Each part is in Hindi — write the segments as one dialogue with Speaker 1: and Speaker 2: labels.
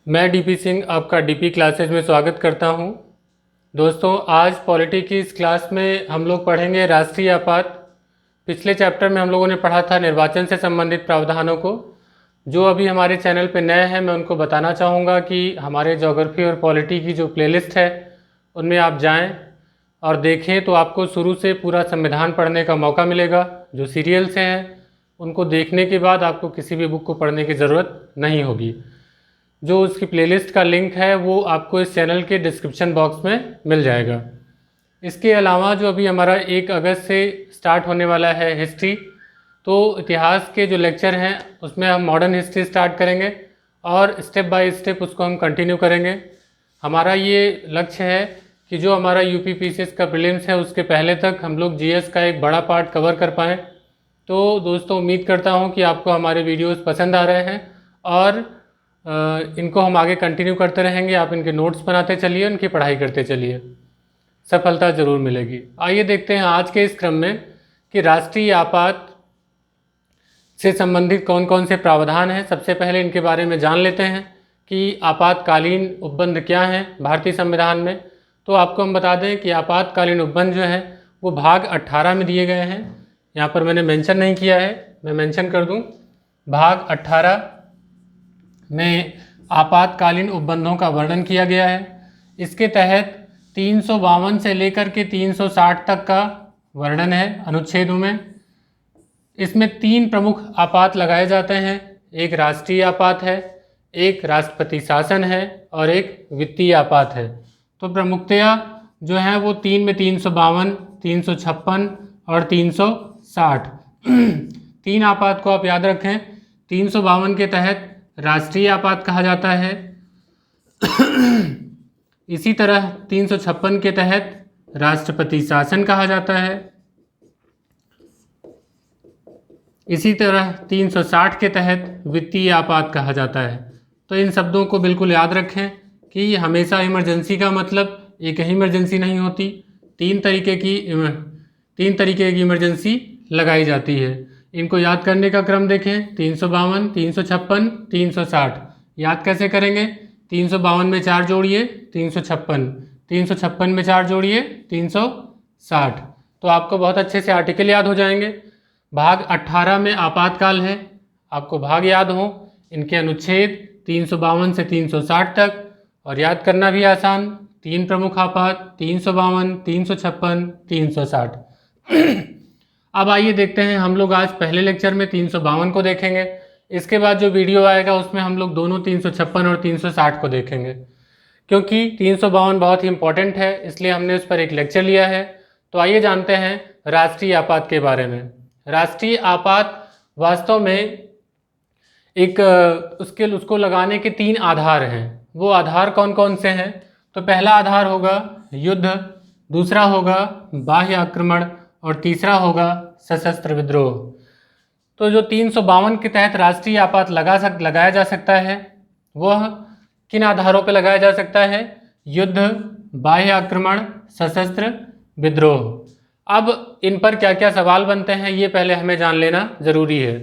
Speaker 1: मैं डीपी सिंह आपका डीपी क्लासेज में स्वागत करता हूं। दोस्तों, आज पॉलिटी की इस क्लास में हम लोग पढ़ेंगे राष्ट्रीय आपात। पिछले चैप्टर में हम लोगों ने पढ़ा था निर्वाचन से संबंधित प्रावधानों को। जो अभी हमारे चैनल पे नए हैं, मैं उनको बताना चाहूँगा कि हमारे ज्योग्राफी और पॉलिटी की जो प्लेलिस्ट है उनमें आप जाएं और देखें तो आपको शुरू से पूरा संविधान पढ़ने का मौका मिलेगा। जो सीरियल से हैं उनको देखने के बाद आपको किसी भी बुक को पढ़ने की ज़रूरत नहीं होगी। जो उसकी प्लेलिस्ट का लिंक है वो आपको इस चैनल के डिस्क्रिप्शन बॉक्स में मिल जाएगा। इसके अलावा जो अभी हमारा 1 अगस्त से स्टार्ट होने वाला है हिस्ट्री, तो इतिहास के जो लेक्चर हैं उसमें हम मॉडर्न हिस्ट्री स्टार्ट करेंगे और स्टेप बाय स्टेप उसको हम कंटिन्यू करेंगे। हमारा ये लक्ष्य है कि जो हमारा यूपी पीसीएस का प्रीलिम्स है उसके पहले तक हम लोग जीएस का एक बड़ा पार्ट कवर कर पाएँ। तो दोस्तों, उम्मीद करता हूँ कि आपको हमारे वीडियोस पसंद आ रहे हैं और इनको हम आगे कंटिन्यू करते रहेंगे। आप इनके नोट्स बनाते चलिए, उनकी पढ़ाई करते चलिए, सफलता ज़रूर मिलेगी। आइए देखते हैं आज के इस क्रम में कि राष्ट्रीय आपात से संबंधित कौन कौन से प्रावधान हैं। सबसे पहले इनके बारे में जान लेते हैं कि आपातकालीन उपबंध क्या हैं भारतीय संविधान में। तो आपको हम बता दें कि आपातकालीन उपबंध जो हैं वो भाग 18 में दिए गए हैं। यहाँ पर मैंने मेंशन नहीं किया है, मैं मेंशन कर दूँ। भाग 18 में आपातकालीन उपबंधों का वर्णन किया गया है। इसके तहत 352 से लेकर के 360 तक का वर्णन है अनुच्छेदों में। इसमें 3 प्रमुख आपात लगाए जाते हैं। एक राष्ट्रीय आपात है, एक राष्ट्रपति शासन है और एक वित्तीय आपात है। तो प्रमुखतया जो है वो 3 में 352, 356 और 360 3 आपात को आप याद रखें। 352 के तहत राष्ट्रीय आपात कहा जाता है। इसी तरह 356 के तहत राष्ट्रपति शासन कहा जाता है। इसी तरह 360 के तहत वित्तीय आपात कहा जाता है। तो इन शब्दों को बिल्कुल याद रखें कि हमेशा इमरजेंसी का मतलब एक ही इमरजेंसी नहीं होती, 3 तरीके की इमरजेंसी लगाई जाती है। इनको याद करने का क्रम देखें, 352, 356, 360। याद कैसे करेंगे? 352 में 4 जोड़िए 356, 356 में 4 जोड़िए 360। तो आपको बहुत अच्छे से आर्टिकल याद हो जाएंगे। भाग 18 में आपातकाल है, आपको भाग याद हो, इनके अनुच्छेद 352 से 360 तक। और याद करना भी आसान, 3 प्रमुख आपात 352, 356, 360। अब आइए देखते हैं, हम लोग आज पहले लेक्चर में 352 को देखेंगे। इसके बाद जो वीडियो आएगा उसमें हम लोग दोनों 356 और 360 को देखेंगे। क्योंकि 352 बहुत ही इंपॉर्टेंट है, इसलिए हमने उस पर एक लेक्चर लिया है। तो आइए जानते हैं राष्ट्रीय आपात के बारे में। राष्ट्रीय आपात वास्तव में एक उसको लगाने के 3 आधार हैं। वो आधार कौन कौन से हैं? तो पहला आधार होगा युद्ध, दूसरा होगा बाह्य आक्रमण और तीसरा होगा सशस्त्र विद्रोह। तो जो 352 के तहत राष्ट्रीय आपात लगाया जा सकता है वह किन आधारों पर लगाया जा सकता है? युद्ध, बाह्य आक्रमण, सशस्त्र विद्रोह। अब इन पर क्या क्या सवाल बनते हैं ये पहले हमें जान लेना जरूरी है।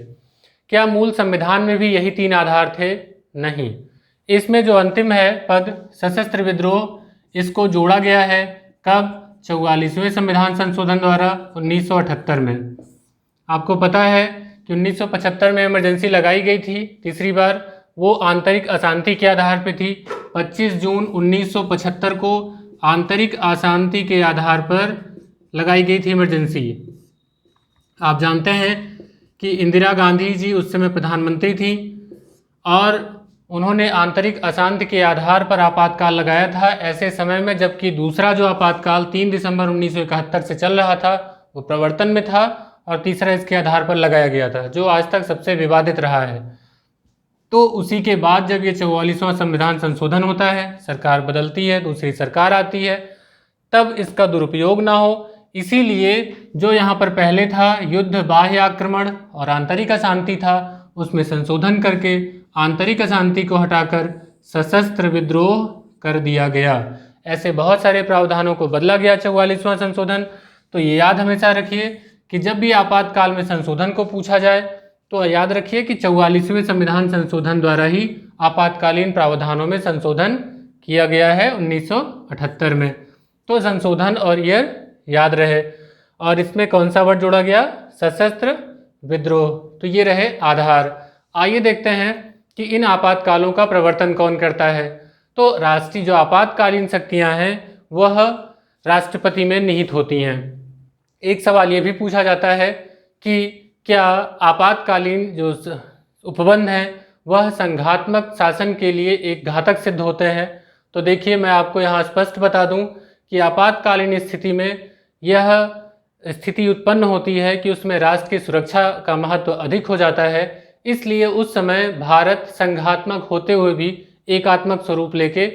Speaker 1: क्या मूल संविधान में भी यही 3 आधार थे? नहीं। इसमें जो अंतिम है पद सशस्त्र विद्रोह, इसको जोड़ा गया है कब? 44वें संविधान संशोधन द्वारा 1978 में। आपको पता है कि 1975 में इमरजेंसी लगाई गई थी तीसरी बार, वो आंतरिक अशांति के आधार पर थी। 25 जून 1975 को आंतरिक अशांति के आधार पर लगाई गई थी इमरजेंसी। आप जानते हैं कि इंदिरा गांधी जी उस समय प्रधानमंत्री थी और उन्होंने आंतरिक अशांति के आधार पर आपातकाल लगाया था ऐसे समय में, जबकि दूसरा जो आपातकाल 3 दिसंबर 1971 से चल रहा था वो प्रवर्तन में था और तीसरा इसके आधार पर लगाया गया था, जो आज तक सबसे विवादित रहा है। तो उसी के बाद जब ये 44वां संविधान संशोधन होता है, सरकार बदलती है, दूसरी सरकार आती है, तब इसका दुरुपयोग ना हो इसीलिए जो यहाँ पर पहले था युद्ध, बाह्य आक्रमण और आंतरिक अशांति था, उसमें संशोधन करके आंतरिक अशांति को हटाकर सशस्त्र विद्रोह कर दिया गया। ऐसे बहुत सारे प्रावधानों को बदला गया 44वां संशोधन। तो ये याद हमेशा रखिए कि जब भी आपातकाल में संशोधन को पूछा जाए तो याद रखिए कि 44वें संविधान संशोधन द्वारा ही आपातकालीन प्रावधानों में संशोधन किया गया है 1978 में। तो संशोधन और ईयर याद रहे। और इसमें कौन सा वर्ड जोड़ा गया? सशस्त्र विद्रोह। तो ये रहे आधार। आइए देखते हैं कि इन आपातकालों का प्रवर्तन कौन करता है। तो राष्ट्रीय जो आपातकालीन शक्तियां हैं वह राष्ट्रपति में निहित होती हैं। एक सवाल ये भी पूछा जाता है कि क्या आपातकालीन जो उपबंध हैं वह संघात्मक शासन के लिए एक घातक सिद्ध होते हैं? तो देखिए, मैं आपको यहाँ स्पष्ट बता दूं कि आपातकालीन स्थिति में यह स्थिति उत्पन्न होती है कि उसमें राष्ट्र की सुरक्षा का महत्व अधिक हो जाता है। इसलिए उस समय भारत संघात्मक होते हुए भी एकात्मक स्वरूप लेके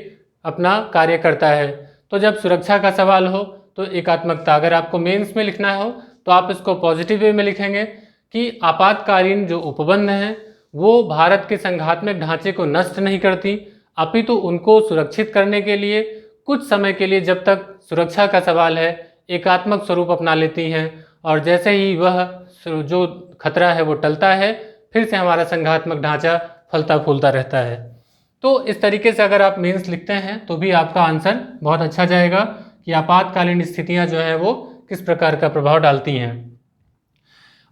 Speaker 1: अपना कार्य करता है। तो जब सुरक्षा का सवाल हो तो एकात्मकता, अगर आपको मेंस में लिखना हो तो आप इसको पॉजिटिव वे में लिखेंगे कि आपातकालीन जो उपबंध हैं वो भारत के संघात्मक ढांचे को नष्ट नहीं करती, अपितु उनको सुरक्षित करने के लिए कुछ समय के लिए, जब तक सुरक्षा का सवाल है, एकात्मक स्वरूप अपना लेती हैं। और जैसे ही वह जो खतरा है वो टलता है, फिर से हमारा संघात्मक ढांचा फलता फूलता रहता है। तो इस तरीके से अगर आप मीन्स लिखते हैं तो भी आपका आंसर बहुत अच्छा जाएगा कि आपातकालीन स्थितियां जो है वो किस प्रकार का प्रभाव डालती हैं।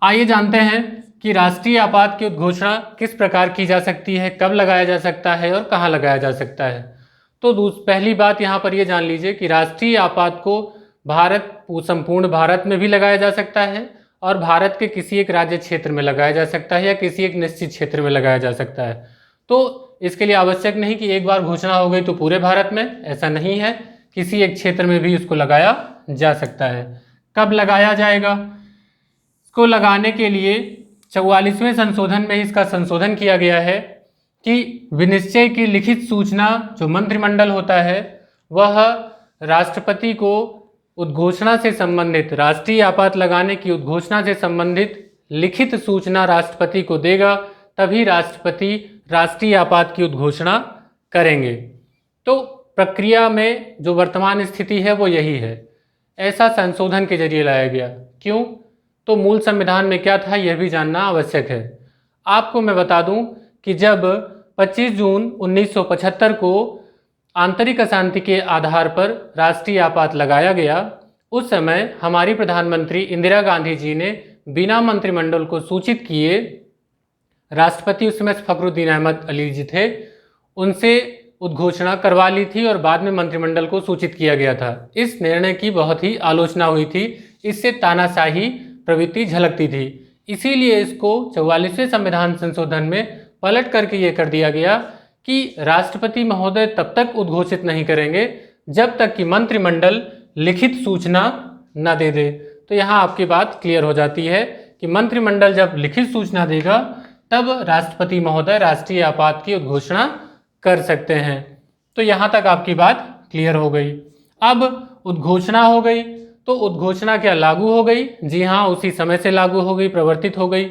Speaker 1: आइए जानते हैं कि राष्ट्रीय आपात की उद्घोषणा किस प्रकार की जा सकती है, कब लगाया जा सकता है और कहाँ लगाया जा सकता है। तो पहली बात यहाँ पर ये जान लीजिए कि राष्ट्रीय आपात को संपूर्ण भारत में भी लगाया जा सकता है और भारत के किसी एक राज्य क्षेत्र में लगाया जा सकता है या किसी एक निश्चित क्षेत्र में लगाया जा सकता है। तो इसके लिए आवश्यक नहीं कि एक बार घोषणा हो गई तो पूरे भारत में, ऐसा नहीं है, किसी एक क्षेत्र में भी इसको लगाया जा सकता है। कब लगाया जाएगा? इसको लगाने के लिए 44वें संशोधन में इसका संशोधन किया गया है कि विनिश्चय की लिखित सूचना जो मंत्रिमंडल होता है वह राष्ट्रपति को उद्घोषणा से संबंधित, राष्ट्रीय आपात लगाने की उद्घोषणा से संबंधित लिखित सूचना राष्ट्रपति को देगा, तभी राष्ट्रपति राष्ट्रीय आपात की उद्घोषणा करेंगे। तो प्रक्रिया में जो वर्तमान स्थिति है वो यही है। ऐसा संशोधन के जरिए लाया गया। क्यों? तो मूल संविधान में क्या था यह भी जानना आवश्यक है। आपको मैं बता दूं कि जब 25 जून 1975 को आंतरिक अशांति के आधार पर राष्ट्रीय आपात लगाया गया, उस समय हमारी प्रधानमंत्री इंदिरा गांधी जी ने बिना मंत्रिमंडल को सूचित किए, राष्ट्रपति उस समय फखरुद्दीन अहमद अली जी थे, उनसे उद्घोषणा करवा ली थी और बाद में मंत्रिमंडल को सूचित किया गया था। इस निर्णय की बहुत ही आलोचना हुई थी, इससे तानाशाही प्रवृत्ति झलकती थी। इसीलिए इसको 44वें संविधान संशोधन में पलट करके ये कर दिया गया कि राष्ट्रपति महोदय तब तक उद्घोषित नहीं करेंगे जब तक कि मंत्रिमंडल लिखित सूचना न दे दे। तो यहाँ आपकी बात क्लियर हो जाती है कि मंत्रिमंडल जब लिखित सूचना देगा तब राष्ट्रपति महोदय राष्ट्रीय आपात की उद्घोषणा कर सकते हैं। तो यहाँ तक आपकी बात क्लियर हो गई। अब उद्घोषणा हो गई तो उद्घोषणा क्या लागू हो गई? जी हाँ, उसी समय से लागू हो गई, प्रवर्तित हो गई।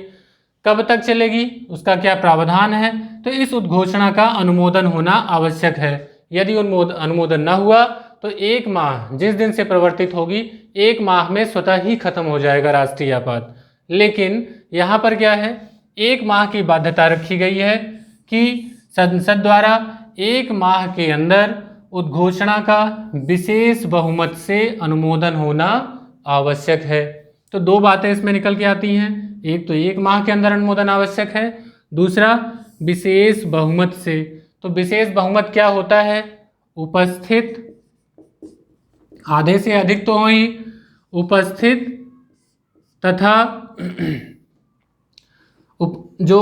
Speaker 1: कब तक चलेगी, उसका क्या प्रावधान है? तो इस उद्घोषणा का अनुमोदन होना आवश्यक है। यदि अनुमोदन न हुआ तो 1 माह, जिस दिन से प्रवर्तित होगी, 1 माह में स्वतः ही खत्म हो जाएगा राष्ट्रीय आपात। लेकिन यहाँ पर क्या है, 1 माह की बाध्यता रखी गई है कि संसद द्वारा 1 माह के अंदर उद्घोषणा का विशेष बहुमत से अनुमोदन होना आवश्यक है। तो 2 बातें इसमें निकल के आती हैं, एक तो 1 माह के अंदर अनुमोदन आवश्यक है, दूसरा विशेष बहुमत से। तो विशेष बहुमत क्या होता है? उपस्थित, आधे से अधिक तो हो ही, उपस्थित तथा जो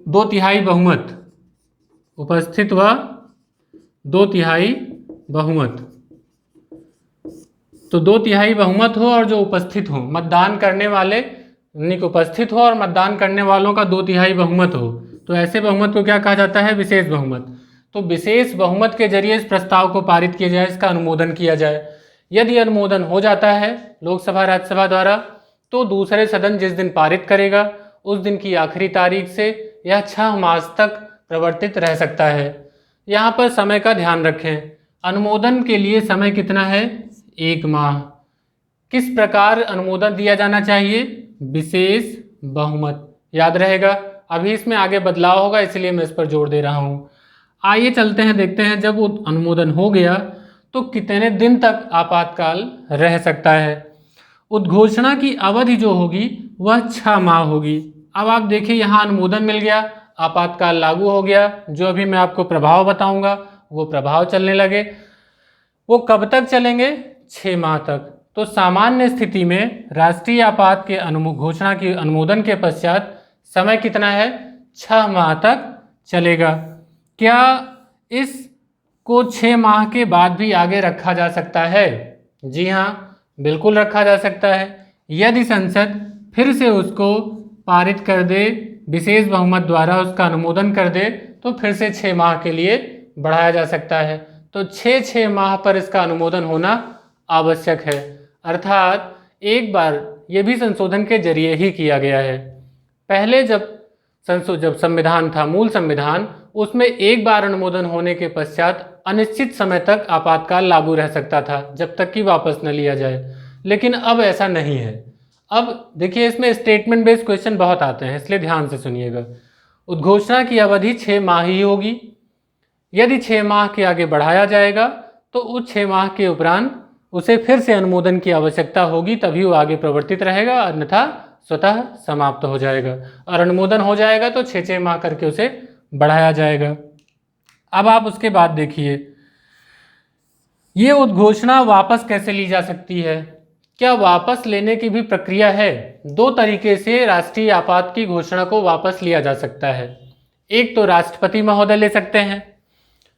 Speaker 1: 2/3 बहुमत, उपस्थित व 2/3 बहुमत। तो 2/3 बहुमत हो और जो उपस्थित हो, मतदान करने वाले यानी कि उपस्थित हो और मतदान करने वालों का 2/3 बहुमत हो, तो ऐसे बहुमत को क्या कहा जाता है? विशेष बहुमत। तो विशेष बहुमत के जरिए इस प्रस्ताव को पारित किया जाए, इसका अनुमोदन किया जाए। यदि अनुमोदन हो जाता है लोकसभा राज्यसभा द्वारा, तो दूसरे सदन जिस दिन पारित करेगा उस दिन की आखिरी तारीख से यह 6 मास तक प्रवर्तित रह सकता है। यहाँ पर समय का ध्यान रखें, अनुमोदन के लिए समय कितना है? 1 माह। किस प्रकार अनुमोदन दिया जाना चाहिए? विशेष बहुमत। याद रहेगा, अभी इसमें आगे बदलाव होगा इसलिए मैं इस पर जोर दे रहा हूँ। आइए चलते हैं, देखते हैं जब वो अनुमोदन हो गया तो कितने दिन तक आपातकाल रह सकता है। उद्घोषणा की अवधि जो होगी वह 6 माह होगी। अब आप देखिए यहाँ अनुमोदन मिल गया, आपातकाल लागू हो गया, जो अभी मैं आपको प्रभाव बताऊंगा वो प्रभाव चलने लगे। वो कब तक चलेंगे? 6 माह तक। तो सामान्य स्थिति में राष्ट्रीय आपात के घोषणा की अनुमोदन के पश्चात समय कितना है? 6 माह तक चलेगा। क्या इसको 6 माह के बाद भी आगे रखा जा सकता है? जी हाँ, बिल्कुल रखा जा सकता है। यदि संसद फिर से उसको पारित कर दे, विशेष बहुमत द्वारा उसका अनुमोदन कर दे, तो फिर से 6 माह के लिए बढ़ाया जा सकता है। तो 6 माह पर इसका अनुमोदन होना आवश्यक है। अर्थात एक बार ये भी संशोधन के जरिए ही किया गया है। पहले जब संविधान था, मूल संविधान, उसमें एक बार अनुमोदन होने के पश्चात अनिश्चित समय तक आपातकाल लागू रह सकता था, जब तक कि वापस न लिया जाए। लेकिन अब ऐसा नहीं है। अब देखिए इसमें स्टेटमेंट बेस्ड क्वेश्चन बहुत आते हैं, इसलिए ध्यान से सुनिएगा। उद्घोषणा की अवधि 6 माह ही होगी। यदि 6 माह के आगे बढ़ाया जाएगा तो उस 6 माह के उपरांत उसे फिर से अनुमोदन की आवश्यकता होगी, तभी वो आगे प्रवर्तित रहेगा, अन्यथा स्वतः समाप्त हो जाएगा। और अनुमोदन हो जाएगा तो 6 माह करके उसे बढ़ाया जाएगा। अब आप उसके बाद देखिए, ये उद्घोषणा वापस कैसे ली जा सकती है? क्या वापस लेने की भी प्रक्रिया है? 2 तरीके से राष्ट्रीय आपात की घोषणा को वापस लिया जा सकता है। एक तो राष्ट्रपति महोदय ले सकते हैं।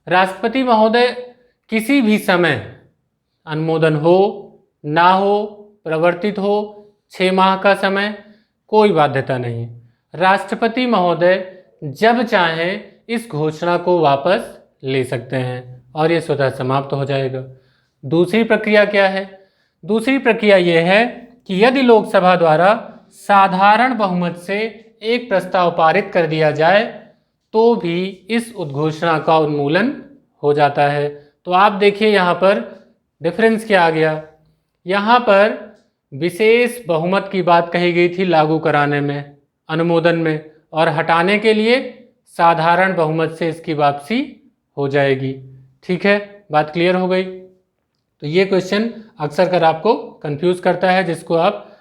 Speaker 1: राष्ट्रपति महोदय किसी भी समय अनुमोदन हो ना हो, प्रवर्तित हो, 6 माह का समय, कोई बाध्यता नहीं। राष्ट्रपति महोदय जब चाहें इस घोषणा को वापस ले सकते हैं और ये स्वतः समाप्त हो जाएगा। दूसरी प्रक्रिया क्या है? दूसरी प्रक्रिया यह है कि यदि लोकसभा द्वारा साधारण बहुमत से एक प्रस्ताव पारित कर दिया जाए तो भी इस उद्घोषणा का उन्मूलन हो जाता है। तो आप देखिए यहाँ पर डिफरेंस क्या आ गया। यहाँ पर विशेष बहुमत की बात कही गई थी लागू कराने में, अनुमोदन में, और हटाने के लिए साधारण बहुमत से इसकी वापसी हो जाएगी। ठीक है, बात क्लियर हो गई। तो ये क्वेश्चन अक्सर कर आपको कंफ्यूज करता है, जिसको आप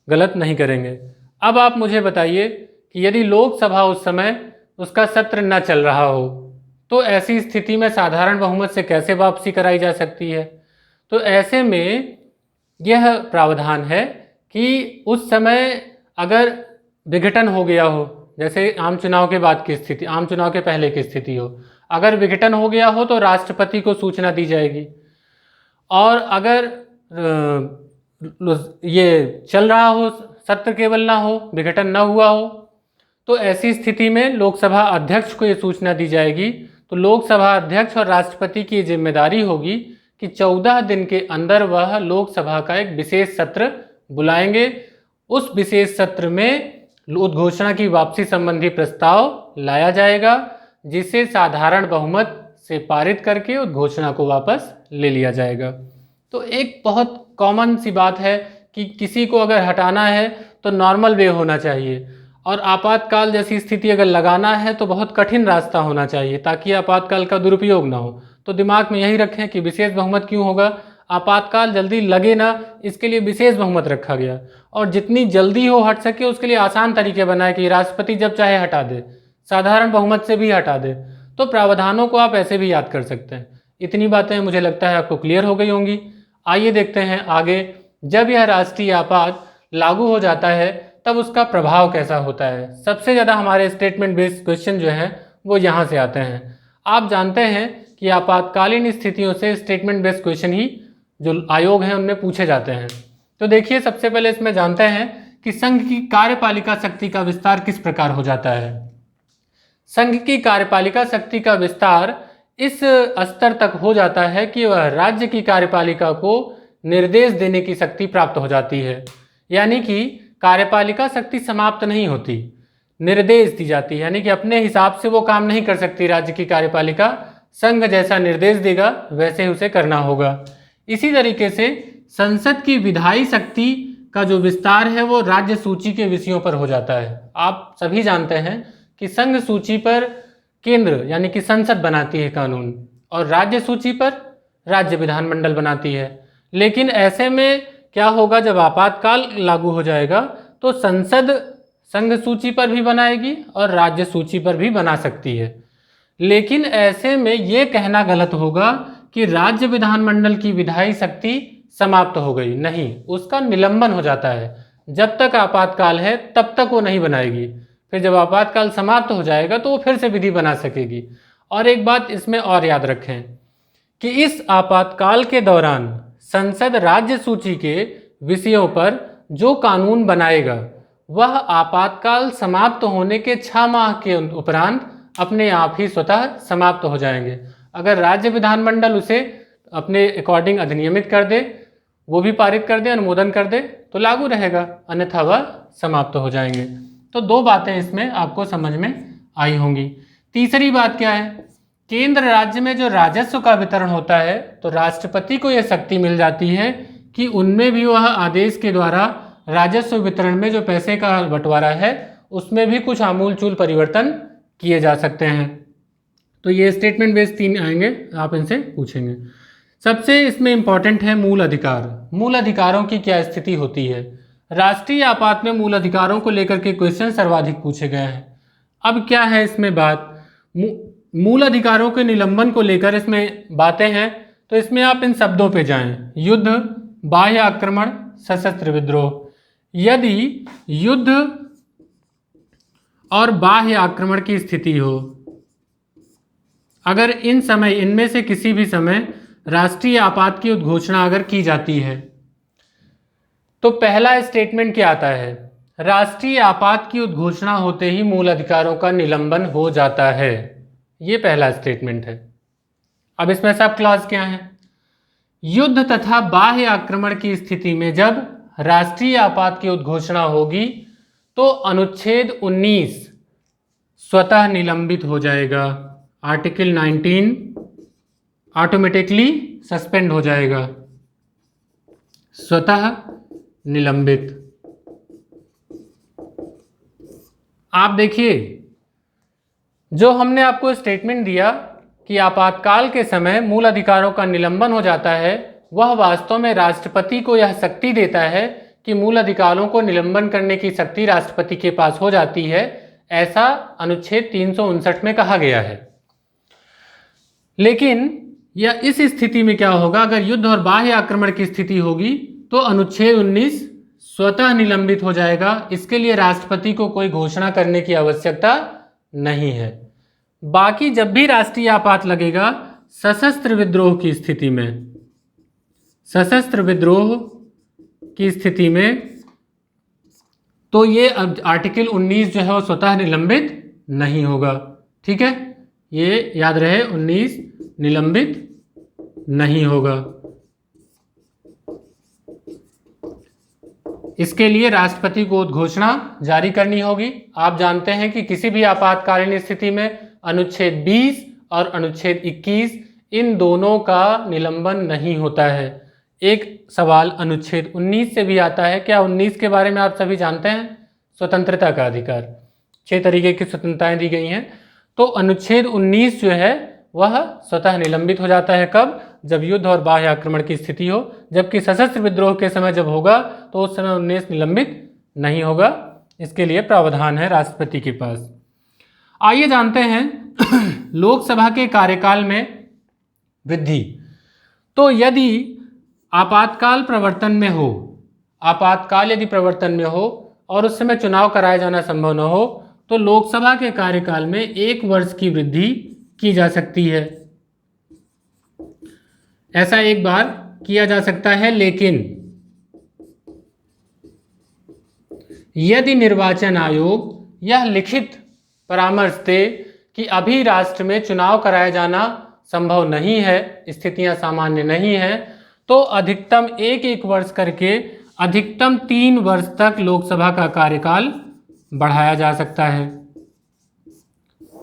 Speaker 1: गलत नहीं करेंगे। अब आप मुझे बताइए कि यदि लोकसभा उस समय उसका सत्र न चल रहा हो तो ऐसी स्थिति में साधारण बहुमत से कैसे वापसी कराई जा सकती है? तो ऐसे में यह प्रावधान है कि उस समय अगर विघटन हो गया हो, जैसे आम चुनाव के बाद की स्थिति, आम चुनाव के पहले की स्थिति हो, अगर विघटन हो गया हो तो राष्ट्रपति को सूचना दी जाएगी। और अगर ये चल रहा हो, सत्र केवल ना हो, विघटन ना हुआ हो, तो ऐसी स्थिति में लोकसभा अध्यक्ष को ये सूचना दी जाएगी। तो लोकसभा अध्यक्ष और राष्ट्रपति की जिम्मेदारी होगी कि 14 दिन के अंदर वह लोकसभा का एक विशेष सत्र बुलाएंगे। उस विशेष सत्र में उद्घोषणा की वापसी संबंधी प्रस्ताव लाया जाएगा, जिसे साधारण बहुमत से पारित करके उद्घोषणा को वापस ले लिया जाएगा। तो एक बहुत कॉमन सी बात है कि किसी को अगर हटाना है तो नॉर्मल वे होना चाहिए, और आपातकाल जैसी स्थिति अगर लगाना है तो बहुत कठिन रास्ता होना चाहिए, ताकि आपातकाल का दुरुपयोग ना हो। तो दिमाग में यही रखें कि विशेष बहुमत क्यों होगा, आपातकाल जल्दी लगे ना, इसके लिए विशेष बहुमत रखा गया। और जितनी जल्दी हो हट सके उसके लिए आसान तरीके बनाए कि राष्ट्रपति जब चाहे हटा दे, साधारण बहुमत से भी हटा दे। तो प्रावधानों को आप ऐसे भी याद कर सकते हैं। इतनी बातें मुझे लगता है आपको क्लियर हो गई होंगी। आइए देखते हैं आगे, जब यह राष्ट्रीय आपात लागू हो जाता है तब उसका प्रभाव कैसा होता है। सबसे ज़्यादा हमारे स्टेटमेंट बेस्ड क्वेश्चन जो हैं वो यहाँ से आते हैं। आप जानते हैं कि आपातकालीन स्थितियों से स्टेटमेंट बेस्ड क्वेश्चन ही जो आयोग हैं उनमें पूछे जाते हैं। तो देखिए, सबसे पहले इसमें जानते हैं कि संघ की कार्यपालिका शक्ति का विस्तार किस प्रकार हो जाता है। संघ की कार्यपालिका शक्ति का विस्तार इस स्तर तक हो जाता है कि वह राज्य की कार्यपालिका को निर्देश देने की शक्ति प्राप्त हो जाती है। यानी कि कार्यपालिका शक्ति समाप्त नहीं होती, निर्देश दी जाती है, यानी कि अपने हिसाब से वो काम नहीं कर सकती राज्य की कार्यपालिका, संघ जैसा निर्देश देगा वैसे ही उसे करना होगा। इसी तरीके से संसद की विधायी शक्ति का जो विस्तार है वो राज्य सूची के विषयों पर हो जाता है। आप सभी जानते हैं कि संघ सूची पर केंद्र यानी कि संसद बनाती है कानून, और राज्य सूची पर राज्य विधानमंडल बनाती है। लेकिन ऐसे में क्या होगा, जब आपातकाल लागू हो जाएगा तो संसद संघ सूची पर भी बनाएगी और राज्य सूची पर भी बना सकती है। लेकिन ऐसे में ये कहना गलत होगा कि राज्य विधानमंडल की विधायी शक्ति समाप्त हो गई, नहीं, उसका निलंबन हो जाता है। जब तक आपातकाल है तब तक वो नहीं बनाएगी, फिर जब आपातकाल समाप्त हो जाएगा तो वो फिर से विधि बना सकेगी। और एक बात इसमें और याद रखें कि इस आपातकाल के दौरान संसद राज्य सूची के विषयों पर जो कानून बनाएगा वह आपातकाल समाप्त होने के 6 माह के उपरांत अपने आप ही स्वतः समाप्त हो जाएंगे। अगर राज्य विधानमंडल उसे अपने अकॉर्डिंग अधिनियमित कर दे, वो भी पारित कर दे, अनुमोदन कर दे, तो लागू रहेगा, अन्यथा वह समाप्त हो जाएंगे। तो 2 बातें इसमें आपको समझ में आई होंगी। तीसरी बात क्या है, केंद्र राज्य में जो राजस्व का वितरण होता है तो राष्ट्रपति को यह शक्ति मिल जाती है कि उनमें भी वह आदेश के द्वारा राजस्व वितरण में जो पैसे का बंटवारा है उसमें भी कुछ आमूलचूल परिवर्तन किए जा सकते हैं। तो ये स्टेटमेंट बेस्ड 3 आएंगे, आप इनसे पूछेंगे। सबसे इसमें इंपॉर्टेंट है मूल अधिकार। मूल अधिकारों की क्या स्थिति होती है? राष्ट्रीय आपात में मूल अधिकारों को लेकर के क्वेश्चन सर्वाधिक पूछे गए हैं। अब क्या है इसमें बात, मूल अधिकारों के निलंबन को लेकर इसमें बातें हैं, तो इसमें आप इन शब्दों पे जाएं, युद्ध, बाह्य आक्रमण, सशस्त्र विद्रोह। यदि युद्ध और बाह्य आक्रमण की स्थिति हो, अगर इन समय इनमें से किसी भी समय राष्ट्रीय आपात की उद्घोषणा अगर की जाती है तो पहला स्टेटमेंट क्या आता है, राष्ट्रीय आपात की उद्घोषणा होते ही मूल अधिकारों का निलंबन हो जाता है। ये पहला स्टेटमेंट है। अब इसमें सब क्लॉज क्या है, युद्ध तथा बाह्य आक्रमण की स्थिति में जब राष्ट्रीय आपात की उद्घोषणा होगी तो अनुच्छेद 19 स्वतः निलंबित हो जाएगा। आर्टिकल 19 ऑटोमेटिकली सस्पेंड हो जाएगा, स्वतः निलंबित। आप देखिए, जो हमने आपको स्टेटमेंट दिया कि आपातकाल के समय मूल अधिकारों का निलंबन हो जाता है, वह वास्तव में राष्ट्रपति को यह शक्ति देता है कि मूल अधिकारों को निलंबन करने की शक्ति राष्ट्रपति के पास हो जाती है, ऐसा अनुच्छेद 359 में कहा गया है। लेकिन यह इस स्थिति में क्या होगा, अगर युद्ध और बाह्य आक्रमण की स्थिति होगी तो अनुच्छेद 19 स्वतः निलंबित हो जाएगा। इसके लिए राष्ट्रपति को कोई घोषणा करने की आवश्यकता नहीं है। बाकी जब भी राष्ट्रीय आपात लगेगा सशस्त्र विद्रोह की स्थिति में, सशस्त्र विद्रोह की स्थिति में, तो ये आर्टिकल 19 जो है वो स्वतः निलंबित नहीं होगा। ठीक है, ये याद रहे, 19 निलंबित नहीं होगा। इसके लिए राष्ट्रपति को उद्घोषणा जारी करनी होगी। आप जानते हैं कि किसी भी आपातकालीन स्थिति में अनुच्छेद 20 और अनुच्छेद 21 इन दोनों का निलंबन नहीं होता है। एक सवाल अनुच्छेद 19 से भी आता है, क्या 19 के बारे में आप सभी जानते हैं? स्वतंत्रता का अधिकार, 6 तरीके की स्वतंत्रताएं दी गई हैं। तो अनुच्छेद 19 जो है वह स्वतः निलंबित हो जाता है। कब? जब युद्ध और बाह्य आक्रमण की स्थिति हो। जबकि सशस्त्र विद्रोह के समय जब होगा तो उस समय 19 निलंबित नहीं होगा। इसके लिए प्रावधान है राष्ट्रपति के पास। आइए जानते हैं लोकसभा के कार्यकाल में वृद्धि। तो यदि आपातकाल प्रवर्तन में हो, आपातकाल यदि प्रवर्तन में हो और उस समय चुनाव कराया जाना संभव न हो, तो लोकसभा के कार्यकाल में 1 वर्ष की वृद्धि की जा सकती है। ऐसा एक बार किया जा सकता है, लेकिन यदि निर्वाचन आयोग यह लिखित परामर्श दे कि अभी राष्ट्र में चुनाव कराया जाना संभव नहीं है, स्थितियां सामान्य नहीं है, तो अधिकतम 1 वर्ष करके अधिकतम 3 वर्ष तक लोकसभा का कार्यकाल बढ़ाया जा सकता है।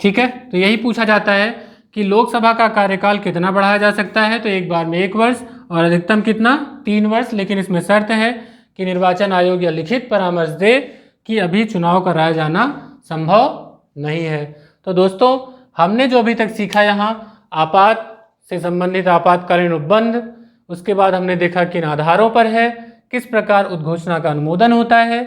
Speaker 1: ठीक है, तो यही पूछा जाता है कि लोकसभा का कार्यकाल कितना बढ़ाया जा सकता है। तो एक बार में 1 वर्ष और अधिकतम कितना? 3 वर्ष। लेकिन इसमें शर्त है कि निर्वाचन आयोग यह लिखित परामर्श दे कि अभी चुनाव कराया जाना संभव नहीं है। तो दोस्तों, हमने जो अभी तक सीखा यहाँ आपात से संबंधित आपातकालीन उपबंध, उसके बाद हमने देखा किन आधारों पर है, किस प्रकार उद्घोषणा का अनुमोदन होता है,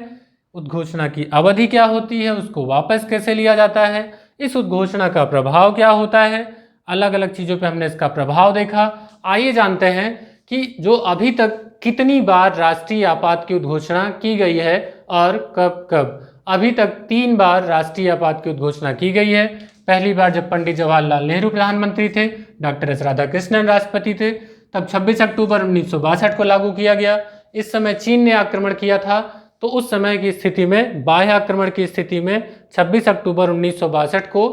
Speaker 1: उद्घोषणा की अवधि क्या होती है, उसको वापस कैसे लिया जाता है, इस उद्घोषणा का प्रभाव क्या होता है, अलग अलग चीज़ों पे हमने इसका प्रभाव देखा। आइए जानते हैं कि जो अभी तक कितनी बार राष्ट्रीय आपात की उद्घोषणा की गई है और कब कब। अभी तक 3 बार राष्ट्रीय आपात की उद्घोषणा की गई है। पहली बार जब पंडित जवाहरलाल नेहरू प्रधानमंत्री थे, डॉक्टर एस राधाकृष्णन राष्ट्रपति थे, तब 26 अक्टूबर 1962 को लागू किया गया। इस समय चीन ने आक्रमण किया था, तो उस समय की स्थिति में, बाह्य आक्रमण की स्थिति में 26 अक्टूबर 1962 को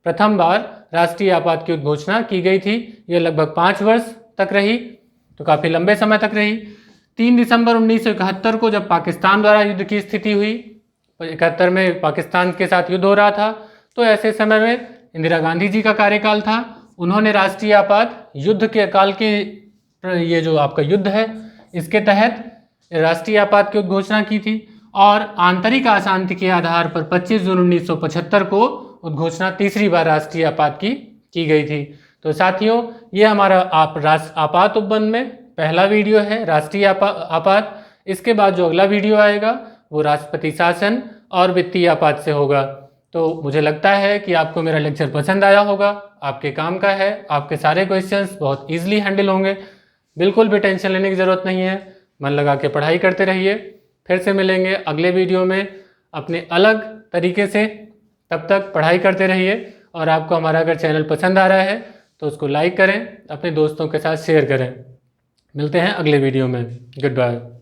Speaker 1: प्रथम बार राष्ट्रीय आपात की उद्घोषणा की गई थी। यह लगभग 5 वर्ष तक रही, तो काफ़ी लंबे समय तक रही। 3 दिसंबर 1971 को जब पाकिस्तान द्वारा युद्ध की स्थिति हुई, 71 में पाकिस्तान के साथ युद्ध हो रहा था, तो ऐसे समय में इंदिरा गांधी जी का कार्यकाल था। उन्होंने राष्ट्रीय आपात युद्ध के काल के, ये जो आपका युद्ध है, इसके तहत राष्ट्रीय आपात की उद्घोषणा की थी और आंतरिक अशांति के आधार पर 25 जून 1975 को उद्घोषणा तीसरी बार राष्ट्रीय आपात की गई थी। तो साथियों, ये हमारा आपात उपबंध में पहला वीडियो है, राष्ट्रीय आपात। इसके बाद जो अगला वीडियो आएगा वो राष्ट्रपति शासन और वित्तीय आपात से होगा। तो मुझे लगता है कि आपको मेरा लेक्चर पसंद आया होगा, आपके काम का है, आपके सारे क्वेश्चंस बहुत ईजिली हैंडल होंगे। बिल्कुल भी टेंशन लेने की ज़रूरत नहीं है, मन लगा के पढ़ाई करते रहिए। फिर से मिलेंगे अगले वीडियो में अपने अलग तरीके से। तब तक पढ़ाई करते रहिए और आपको हमारा अगर चैनल पसंद आ रहा है तो उसको लाइक करें, अपने दोस्तों के साथ शेयर करें। मिलते हैं अगले वीडियो में। Good bye.